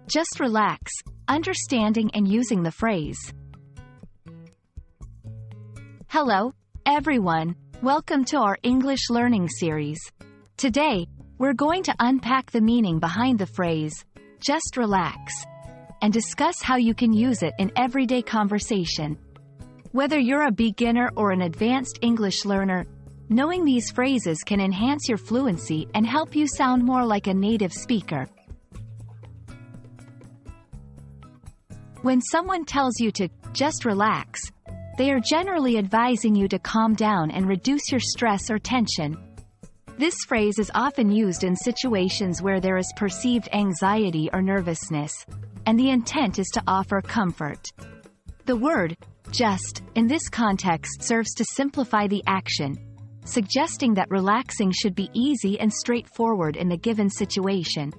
Just relax, understanding and using the phrase. Hello, everyone. Welcome to our English learning series. Today, we're going to unpack the meaning behind the phrase, just relax, and discuss how you can use it in everyday conversation. Whether you're a beginner or an advanced English learner, knowing these phrases can enhance your fluency and help you sound more like a native speaker. When someone tells you to just relax, they are generally advising you to calm down and reduce your stress or tension. This phrase is often used in situations where there is perceived anxiety or nervousness, and the intent is to offer comfort. The word just in this context serves to simplify the action, suggesting that relaxing should be easy and straightforward in the given situation.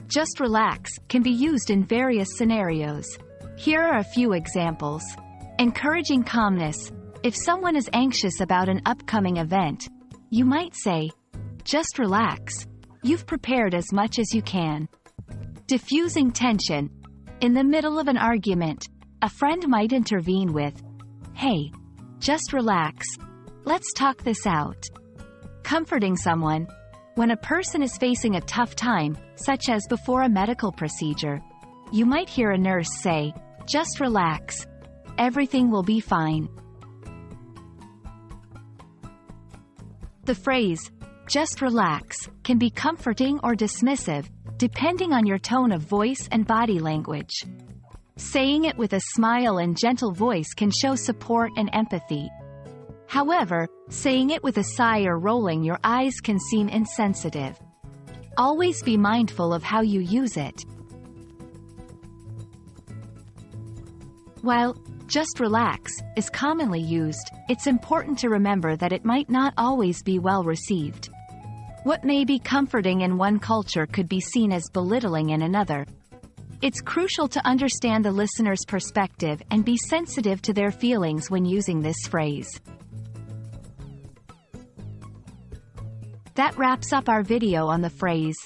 Just relax can be used in various scenarios. Here are a few examples. Encouraging calmness. If someone is anxious about an upcoming event, you might say, just relax. You've prepared as much as you can. Diffusing tension. In the middle of an argument, a friend might intervene with, hey, just relax. Let's talk this out. Comforting someone. When a person is facing a tough time, such as before a medical procedure, you might hear a nurse say, just relax. Everything will be fine. The phrase, just relax, can be comforting or dismissive, depending on your tone of voice and body language. Saying it with a smile and gentle voice can show support and empathy. However, saying it with a sigh or rolling your eyes can seem insensitive. Always be mindful of how you use it. While just relax is commonly used, it's important to remember that it might not always be well received. What may be comforting in one culture could be seen as belittling in another. It's crucial to understand the listener's perspective and be sensitive to their feelings when using this phrase. That wraps up our video on the phrase,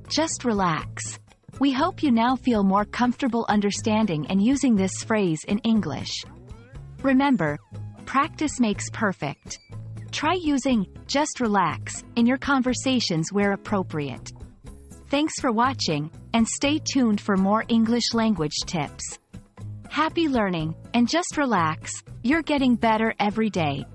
just relax. We hope you now feel more comfortable understanding and using this phrase in English. Remember, practice makes perfect. Try using just relax in your conversations where appropriate. Thanks for watching, and stay tuned for more English language tips. Happy learning, and just relax, you're getting better every day.